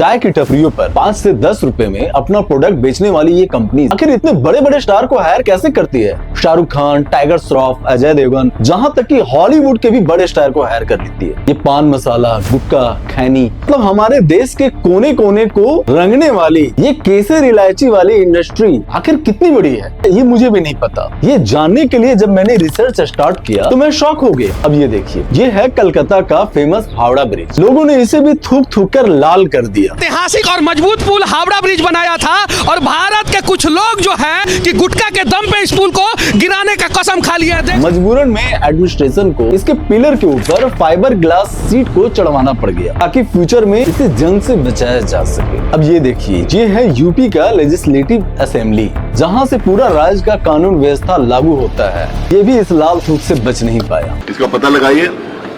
चाय की टपरियों पर 5 से 10 रुपए में अपना प्रोडक्ट बेचने वाली ये कंपनी आखिर इतने बड़े बड़े स्टार को हायर कैसे करती है? शाहरुख खान, टाइगर श्रॉफ, अजय देवगन, जहां तक कि हॉलीवुड के भी बड़े स्टार को हायर कर लेती है। ये पान मसाला, गुटखा, खैनी, मतलब हमारे देश के कोने कोने को रंगने वाली ये केसर इलायची वाली इंडस्ट्री आखिर कितनी बड़ी है, ये मुझे भी नहीं पता। ये जानने के लिए जब मैंने रिसर्च स्टार्ट किया तो मैं शॉक हो गया। अब ये देखिए, ये है कलकत्ता का फेमस हावड़ा ब्रिज। लोगों ने इसे भी थूक थूक कर लाल कर दिया। ऐतिहासिक और मजबूत पुल हावड़ा ब्रिज बनाया था और भारत के कुछ लोग जो है कि गुटखा के दम पे इस पुल को गिराने का कसम खा लिए थे। मजबूरन में एडमिनिस्ट्रेशन को इसके पिलर के ऊपर फाइबर ग्लास सीट को चढ़वाना पड़ गया ताकि फ्यूचर में इसे जंग से बचाया जा सके। अब ये देखिए, ये है यूपी का लेजिस्लेटिव असेंबली, जहाँ से पूरा राज्य का कानून व्यवस्था लागू होता है। ये भी इस लाल थूक से बच नहीं पाया। इसका पता लगाइए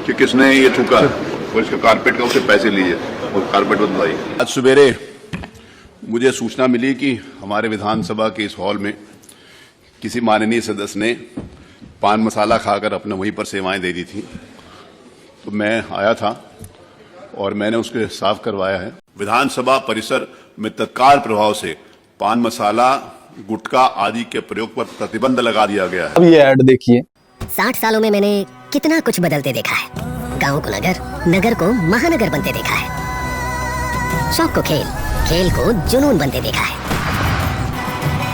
कि किसने ये थूका और इसका कारपेट का, उसे पैसे लीजिए और कारपेट बदलाइए। आज सवेरे मुझे सूचना मिली कि हमारे विधानसभा के इस हॉल में किसी माननीय सदस्य ने पान मसाला खाकर अपने वहीं पर सेवाएं दे दी थी। तो मैं आया था और मैंने उसके साफ करवाया है। विधानसभा परिसर में तत्काल प्रभाव से पान मसाला, गुटखा आदि के प्रयोग पर प्रतिबंध लगा दिया गया है। अब ये ऐड देखिए। 60 सालों में मैंने कितना कुछ बदलते देखा है। गांव को नगर, नगर को महानगर बनते देखा है। शौक को खेल, खेल को जुनून बनते देखा है।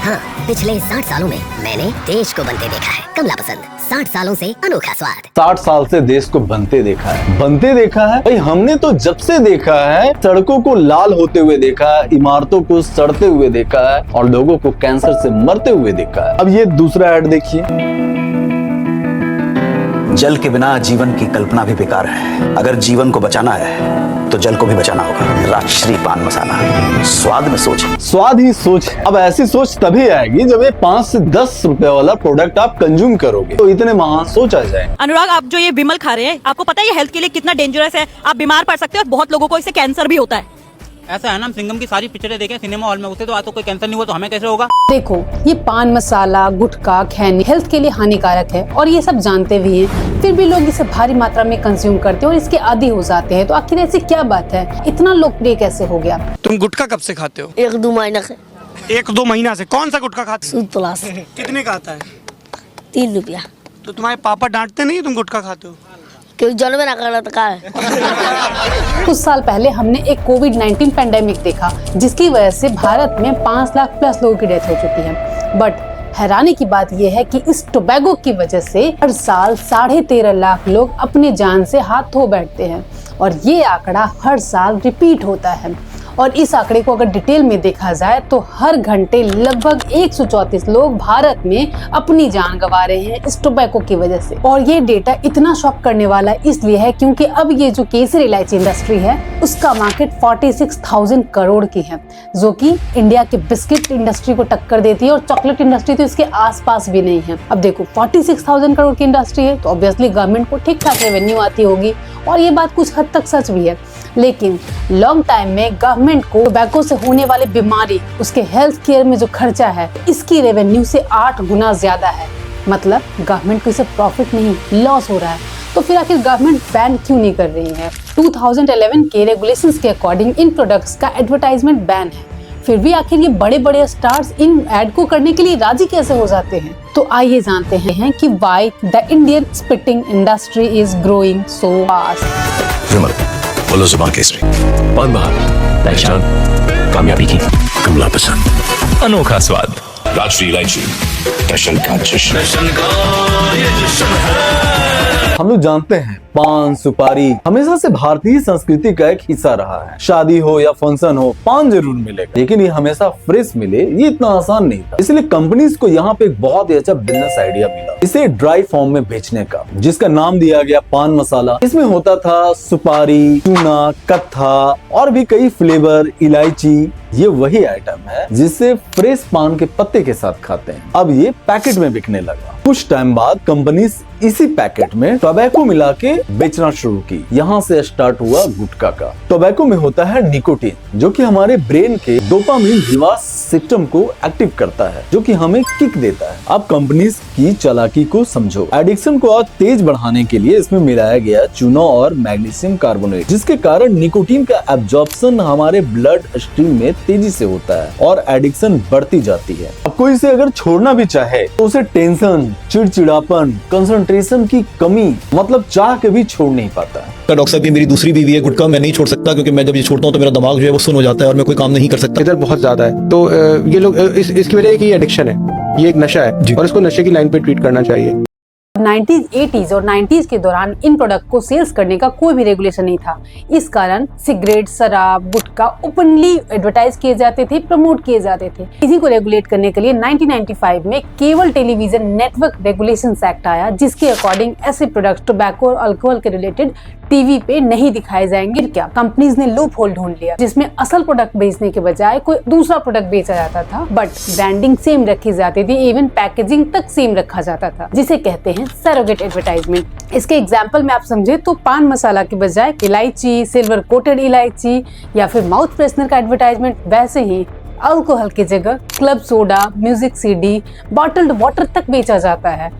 हाँ, पिछले 60 सालों में मैंने देश को बनते देखा है। कमला पसंद, 60 सालों से अनोखा स्वाद। 60 साल से देश को बनते देखा है। बनते देखा है भाई, हमने तो जब से देखा है सड़कों को लाल होते हुए देखा है, इमारतों को सड़ते हुए देखा है और लोगों को कैंसर से मरते हुए देखा है। अब ये दूसरा ऐड देखिए। जल के बिना जीवन की कल्पना भी बेकार है। अगर जीवन को बचाना है तो जल को भी बचाना होगा। राजश्री पान मसाला, स्वाद में सोच। स्वाद ही सोच। अब ऐसी सोच तभी आएगी जब ये 5 से 10 रुपए वाला प्रोडक्ट आप कंज्यूम करोगे तो इतने महान सोच आ जाए। अनुराग, आप जो ये विमल खा रहे हैं, आपको पता है ये हेल्थ के लिए कितना डेंजरस है? आप बीमार पड़ सकते हो और बहुत लोगों को इससे कैंसर भी होता है। ऐसा है ना, हम सिंघम की सारी पिक्चरें देखें सिनेमा हॉल में, उसे तो आज तो कोई कैंसर नहीं हुआ तो हमें कैसे होगा? देखो, ये पान मसाला, गुटखा, खैनी हेल्थ के लिए हानिकारक है और ये सब जानते भी हैं, फिर भी लोग इसे भारी मात्रा में कंज्यूम करते हैं और इसके आदी हो जाते हैं। तो आखिर ऐसी क्या बात है, इतना लोकप्रिय कैसे हो गया? तुम गुटखा कब से खाते हो? 1-2 महीना से। 1-2 महीना से? कौन सा गुटखा खाते हो? सूद प्लस। कितने का आता है? 3 रुपया। तो तुम्हारे पापा डांटते नहीं तुम गुटखा खाते हो? क्यों जन्म ना कर रहा है। कुछ साल पहले हमने एक कोविड-19 पैंडेमिक देखा जिसकी वजह से भारत में 5 लाख प्लस लोगों की डेथ हो चुकी है। बट हैरानी की बात यह है कि इस टोबैको की वजह से हर साल 13.5 लाख लोग अपनी जान से हाथ धो बैठते हैं और ये आंकड़ा हर साल रिपीट होता है। और इस आंकड़े को अगर डिटेल में देखा जाए तो हर घंटे लगभग 134 लोग भारत में अपनी जान गंवा रहे हैं इस टोबैको की वजह से। और ये डेटा इतना शॉक करने वाला इसलिए है क्योंकि अब ये जो केसर इलायची इंडस्ट्री है उसका मार्केट 46,000 करोड़ की है, जो कि इंडिया के बिस्किट इंडस्ट्री को टक्कर देती है और चॉकलेट इंडस्ट्री तो इसके आसपास भी नहीं है। अब देखो, 46,000 करोड़ की इंडस्ट्री है तो ऑब्वियसली गवर्नमेंट को ठीक ठाक रेवेन्यू आती होगी और ये बात कुछ हद तक सच भी है। लेकिन लॉन्ग टाइम में गवर्नमेंट को टोबैको से होने वाली बीमारी, उसके हेल्थ केयर में जो खर्चा है, इसकी रेवेन्यू से 8 गुना ज्यादा है। मतलब गवर्नमेंट को इसे प्रॉफिट नहीं, लॉस हो रहा है। तो फिर आखिर गवर्नमेंट बैन क्यों नहीं कर रही है? 2011 के रेगुलेशंस के अकॉर्डिंग इन प्रोडक्ट्स का एडवर्टाइजमेंट बैन है, फिर भी आखिर ये बड़े बड़े स्टार्स इन एड को करने के लिए राजी कैसे हो जाते हैं? तो आइए जानते हैं कि why the Indian spitting industry is growing so fast. Vimal, बोलो जुबान केसरी, पान बहार, पहचान कामयाबी की, कमला पसंद, अनोखा स्वाद, राजश्री इलायची, जश्न का जश्न। हम लोग जानते हैं पान सुपारी हमेशा से भारतीय संस्कृति का एक हिस्सा रहा है। शादी हो या फंक्शन हो, पान जरूर मिलेगा, लेकिन ये हमेशा फ्रेश मिले ये इतना आसान नहीं था। इसलिए कंपनीज को यहाँ पे एक बहुत ही अच्छा बिजनेस आइडिया मिला, इसे ड्राई फॉर्म में बेचने का, जिसका नाम दिया गया पान मसाला। इसमें होता था सुपारी, चूना, कत्था और भी कई फ्लेवर, इलायची। ये वही आइटम है जिसे फ्रेश पान के पत्ते के साथ खाते हैं। अब ये पैकेट में बिकने लगा। कुछ टाइम बाद कंपनी इसी पैकेट में टोबैको मिला के बेचना शुरू की। यहाँ से स्टार्ट हुआ गुटखा का। टोबैको में होता है निकोटीन, जो कि हमारे ब्रेन के डोपामिन रिवार्ड सिस्टम को एक्टिव करता है, जो कि हमें किक देता है। अब कंपनीज की चालाकी को समझो। एडिक्शन को और तेज बढ़ाने के लिए इसमें मिलाया गया चूना और मैग्नीशियम कार्बोनेट, जिसके कारण निकोटीन का एब्जॉर्प्शन हमारे ब्लड स्ट्रीम में तेजी से होता है और एडिक्शन बढ़ती जाती है। अब कोई इसे अगर छोड़ना भी चाहे तो उसे टेंशन, चिड़चिड़ापन, कंसंट्रेशन की कमी मतलब चाह के भी छोड़ नहीं पाता है। डॉक्टर साहब, ये मेरी दूसरी बीवी है, गुटखा मैं नहीं छोड़ सकता क्योंकि मैं जब ये छोड़ता हूँ तो मेरा दिमाग जो है वो सुन हो जाता है और मैं कोई काम नहीं कर सकता। इधर बहुत ज्यादा है, तो ये लोग इसकी वजह है कि ये एडिक्शन है, ये एक नशा है और इसको नशे की लाइन पे ट्रीट करना चाहिए। 90s, 80s और 90s के दौरान इन प्रोडक्ट को सेल्स करने का कोई भी रेगुलेशन नहीं था। इस कारण सिगरेट, शराब, गुटखा ओपनली एडवर्टाइज किए जाते थे, प्रमोट किए जाते थे। इसी को रेगुलेट करने के लिए 1995 में cable television network regulation act आया, जिसके अकॉर्डिंग ऐसे प्रोडक्ट टोबैको और अल्कोहल के रिलेटेड टीवी पे नहीं दिखाए जाएंगे। क्या कंपनीज ने लूप होल ढूंढ लिया, जिसमें असल प्रोडक्ट बेचने के बजाय कोई दूसरा प्रोडक्ट बेचा जाता था, बट ब्रांडिंग सेम रखी जाती थी, इवन पैकेजिंग तक सेम रखा जाता था, जिसे कहते हैं सरोगेट एडवर्टाइजमेंट। इसके एग्जाम्पल में आप समझे तो पान मसाला के बजाय इलायची, सिल्वर कोटेड इलायची या फिर माउथ फ्रेशनर का एडवर्टाइजमेंट, वैसे ही अल्कोहल की जगह club soda, music CD, bottled water तक बेचा जाता है।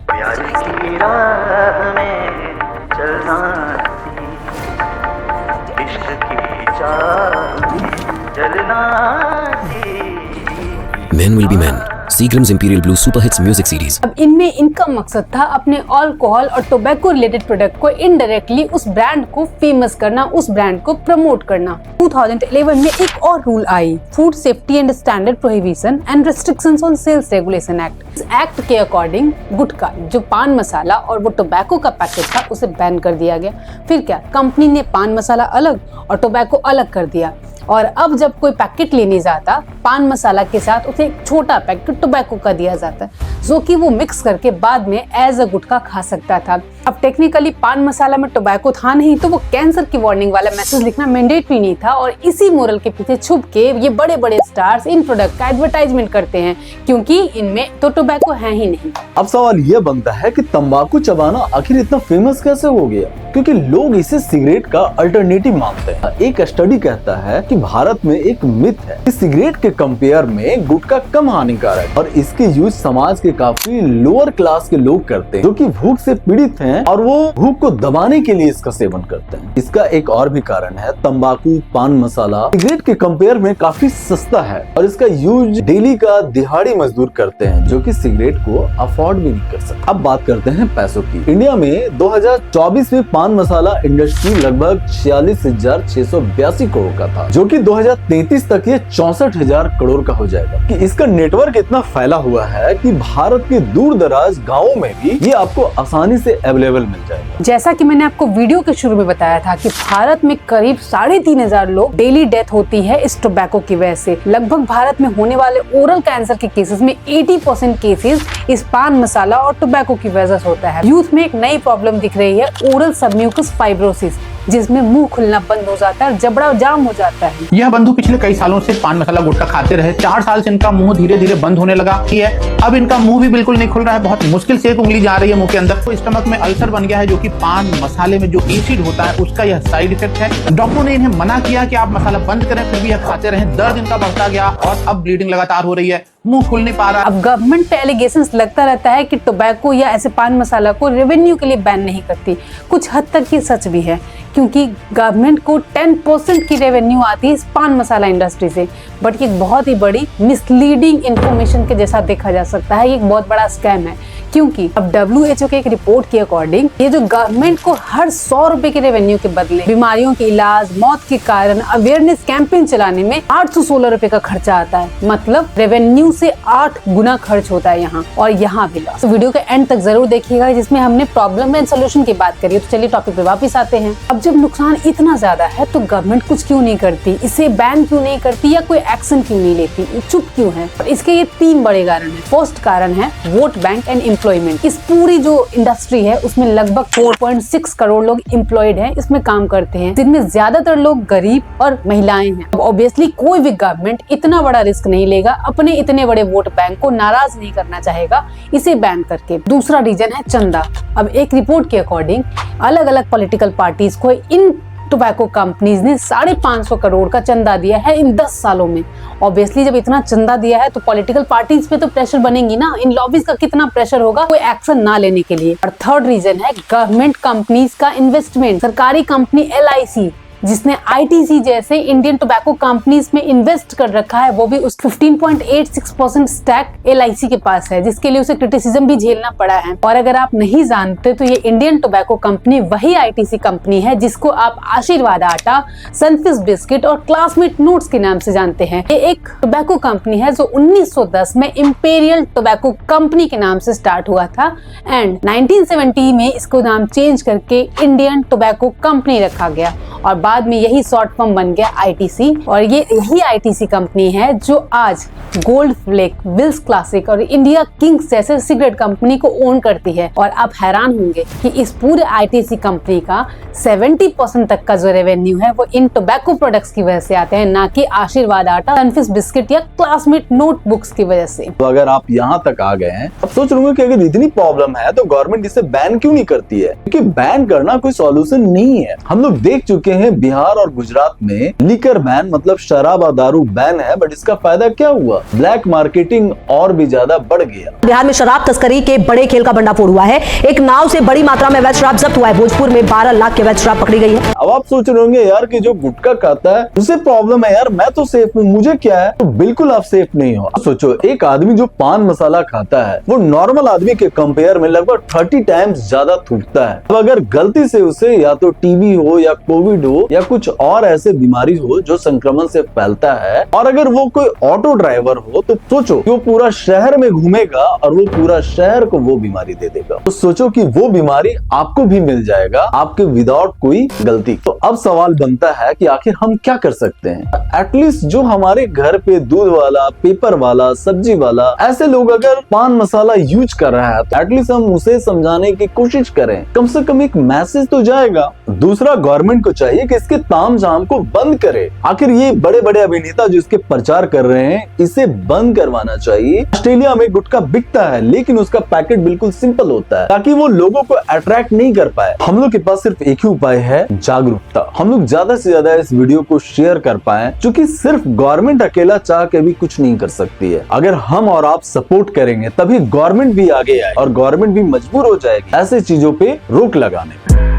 Men will be men. Seagram's Imperial Blue Super Hits Music Series. अब इनमें इनका मकसद था अपने अल्कोहल और टोबैको रिलेटेड प्रोडक्ट को इनडायरेक्टली उस ब्रांड को फेमस करना, उस ब्रांड को प्रमोट करना। 2011 में एक और रूल आई, food safety and standard prohibition and restrictions on sales regulation act. इस एक्ट के अकॉर्डिंग गुटखा, जो पान मसाला और वो टोबैको का पैकेट था, उसे बैन कर दिया गया। फिर क्या, कंपनी ने पान मसाला अलग और टोबैको अलग कर दिया, और अब जब कोई पैकेट लेने जाता पान मसाला के साथ उसे एक छोटा पैकेट टोबैको का दिया जाता है, जो कि वो मिक्स करके बाद में एज अ गुटखा खा सकता था। अब टेक्निकली पान मसाला में टोबैको था नहीं, तो वो कैंसर की वार्निंग वाला मैसेज लिखना मैंडेटरी नहीं था, और इसी मोरल के पीछे छुप के ये बड़े बड़े स्टार्स इन प्रोडक्ट का एडवर्टाइजमेंट करते हैं, क्योंकि इनमें तो टोबैको है ही नहीं। अब सवाल यह बनता है कि तंबाकू चबाना आखिर इतना फेमस कैसे हो गया, क्योंकि लोग इसे सिगरेट का अल्टरनेटिव मानते हैं। एक स्टडी कहता है कि भारत में एक मिथ है कि सिगरेट के कंपेयर में गुटखा कम हानिकारक है, और इसके यूज समाज के काफी लोअर क्लास के लोग करते हैं, जो कि भूख से पीड़ित हैं और वो भूख को दबाने के लिए इसका सेवन करते हैं। इसका एक और भी कारण है, तंबाकू, पान मसाला सिगरेट के कंपेयर में काफी सस्ता है, और इसका यूज डेली का दिहाड़ी मजदूर करते हैं, जो कि सिगरेट को अफोर्ड भी नहीं कर सकते। अब बात करते हैं पैसों की। इंडिया में 2024 में पान मसाला इंडस्ट्री लगभग 46,682 करोड़ का था, जो कि 2033 तक ये 64,000 करोड़ का हो जाएगा। कि इसका नेटवर्क इतना फैला हुआ है कि भारत के दूर दराज गाँवों में भी ये आपको आसानी से अवेलेबल मिल जाएगा। जैसा कि मैंने आपको वीडियो के शुरू में बताया था कि भारत में करीब 3,500 लोग डेली डेथ होती है इस टोबैको की वजह से। लगभग भारत में होने वाले ओरल कैंसर के केसेस में 80% केसेस इस पान मसाला और टोबैको की वजह से होता है। यूथ में एक नई प्रॉब्लम दिख रही है, ओरल सबम्यूकस फाइब्रोसिस, जिसमें मुंह खुलना बंद हो जाता है, जबड़ा जाम हो जाता है। यह बंधु पिछले कई सालों से पान मसाला गुटखा खाते रहे। 4 साल से इनका मुंह धीरे धीरे बंद होने लगा है। अब इनका मुंह भी बिल्कुल नहीं खुल रहा है, बहुत मुश्किल से एक उंगली जा रही है मुंह के अंदर। तो स्टमक में अल्सर बन गया है, जो कि पान मसाले में जो एसिड होता है उसका यह साइड इफेक्ट है। डॉक्टरों ने इन्हें मना किया कि आप मसाला बंद करें, फिर भी यह खाते रहे। दर्द इनका बढ़ता गया और अब ब्लीडिंग लगातार हो रही है, मुंह खुल नहीं पा रहा। अब गवर्नमेंट पे एलिगेशंस लगता रहता है कि टोबैको या ऐसे पान मसाला को रेवेन्यू के लिए बैन नहीं करती। कुछ हद तक ये सच भी है, क्योंकि गवर्नमेंट को 10% की रेवेन्यू आती है इस पान मसाला इंडस्ट्री से। बट ये बहुत ही बड़ी मिसलीडिंग इंफॉर्मेशन के जैसा देखा जा सकता है। ये एक बहुत बड़ा स्कैम है, क्योंकि अब WHO के एक रिपोर्ट के अकॉर्डिंग ये जो गवर्नमेंट को हर 100 रुपए के रेवेन्यू के बदले बीमारियों के इलाज, मौत के कारण अवेयरनेस कैंपेन चलाने में 816 रुपए का खर्चा आता है। मतलब रेवेन्यू से 8 गुना खर्च होता है यहाँ और यहाँ भी लॉस। तो वीडियो के एंड तक जरूर देखिएगा, जिसमें हमने प्रॉब्लम एंड सोल्यूशन की बात करी है। तो चलिए टॉपिक पे वापस आते हैं। अब जब नुकसान इतना ज्यादा है तो गवर्नमेंट कुछ क्यों नहीं करती, इसे बैन क्यों नहीं करती या कोई एक्शन क्यों नहीं लेती, चुप क्यों है? इसके ये 3 बड़े कारण है। फर्स्ट कारण है वोट बैंक एंड एम्प्लॉयमेंट। इस पूरी जो इंडस्ट्री है उसमें लगभग 4.6 करोड़ लोग एम्प्लॉयड हैं, इसमें काम करते हैं, जिनमें ज्यादातर लोग गरीब और महिलाएं हैं। ऑब्वियसली कोई भी गवर्नमेंट इतना बड़ा रिस्क नहीं लेगा, अपने इतने बड़े वोट बैंक को नाराज नहीं करना चाहेगा इसे बैन करके। दूसरा रीजन है चंदा। अब एक रिपोर्ट के अकॉर्डिंग अलग अलग पॉलिटिकल पार्टीज को इन टोबैको कंपनीज ने 550 करोड़ का चंदा दिया है इन 10 सालों में। ऑब्वियसली जब इतना चंदा दिया है तो पॉलिटिकल पार्टीज पे तो प्रेशर बनेगी ना, इन लॉबीज का कितना प्रेशर होगा कोई एक्शन ना लेने के लिए। और थर्ड रीजन है गवर्नमेंट कंपनीज का इन्वेस्टमेंट। सरकारी कंपनी LIC जिसने ITC जैसे इंडियन टोबैको कंपनीज में इन्वेस्ट कर रखा है, वो भी उस 15.86% स्टैक LIC के पास है, जिसके लिए उसे क्रिटिसिज्म भी झेलना पड़ा है। और अगर आप नहीं जानते तो ये इंडियन टोबैको कंपनी वही ITC कंपनी है जिसको आप आशीर्वाद आटा, सनफिस्ट बिस्किट और क्लासमेट नोट्स के नाम से जानते हैं। ये एक टोबैको कंपनी है जो 1910 में इंपीरियल टोबैको कंपनी के नाम से स्टार्ट हुआ था एंड 1970 में इसको नाम चेंज करके इंडियन टोबैको कंपनी रखा गया और बाद में यही शॉर्ट फॉर्म बन गया ITC। और ये यही ITC कंपनी है जो आज गोल्ड फ्लेक, विल्स क्लासिक और इंडिया किंग्स जैसे सिगरेट कंपनी को ओन करती है। और आप हैरान होंगे कि इस पूरे ITC कंपनी का 70% तक का जो रेवेन्यू है वो इन टोबैको प्रोडक्ट्स की वजह से आते हैं, ना कि आशीर्वाद आटा, सनफिस्ट बिस्किट या क्लासमेट नोटबुक्स की वजह से। तो अगर आप यहाँ तक आ गए हैं, अब सोच रहे कि अगर इतनी प्रॉब्लम है तो गवर्नमेंट इसे बैन क्यों नहीं करती है, क्योंकि बैन करना कोई सॉल्यूशन नहीं है। हम लोग देख चुके हैं बिहार और गुजरात में लिकर बैन मतलब शराब और दारू बैन है, बट इसका फायदा क्या हुआ? ब्लैक मार्केटिंग और भी ज्यादा बढ़ गया। बिहार में शराब तस्करी के बड़े खेल का भंडाफोड़ हुआ है। एक नाव से बड़ी मात्रा में अवैध शराब जब्त हुआ है। भोजपुर में 12 लाख की अवैध शराब पकड़ी गई है। अब आप सोच रहे होंगे यार कि जो गुटखा खाता है उसे प्रॉब्लम है, यार मैं तो सेफ हूँ, मुझे क्या है? तो बिल्कुल आप सेफ नहीं हो। सोचो एक आदमी जो पान मसाला खाता है वो नॉर्मल आदमी के कंपेयर में लगभग 30 टाइम्स ज्यादा थूकता है। अब अगर गलती से उसे या तो टीबी हो या कोविड हो या कुछ और ऐसे बीमारी हो जो संक्रमण से फैलता है, और अगर वो कोई ऑटो ड्राइवर हो तो सोचो वो पूरा शहर में घूमेगा और वो पूरा शहर को वो बीमारी दे देगा। तो सोचो कि वो बीमारी आपको भी मिल जाएगा आपके विदाउट कोई गलती। तो अब सवाल बनता है कि आखिर हम क्या कर सकते हैं? एटलीस्ट जो हमारे घर पे दूध वाला, पेपर वाला, सब्जी वाला ऐसे लोग अगर पान मसाला यूज कर रहा है तो एटलीस्ट हम उसे समझाने की कोशिश करें, कम से कम एक मैसेज तो जाएगा। दूसरा, गवर्नमेंट को चाहिए कि इसके तामझाम को बंद करे। आखिर ये बड़े बड़े अभिनेता जो इसके प्रचार कर रहे हैं, इसे बंद करवाना चाहिए। ऑस्ट्रेलिया में गुटखा बिकता है लेकिन उसका पैकेट बिल्कुल सिंपल होता है ताकि वो लोगों को अट्रैक्ट नहीं कर पाए। हम लोग के पास सिर्फ एक ही उपाय है, जागरूकता। हम लोग ज्यादा से ज्यादा इस वीडियो को शेयर कर पाए, क्योंकि सिर्फ गवर्नमेंट अकेला चाह के भी कुछ नहीं कर सकती है। अगर हम और आप सपोर्ट करेंगे तभी गवर्नमेंट भी आगे आए और गवर्नमेंट भी मजबूर हो जाएगी ऐसे चीजों पे रोक लगाने।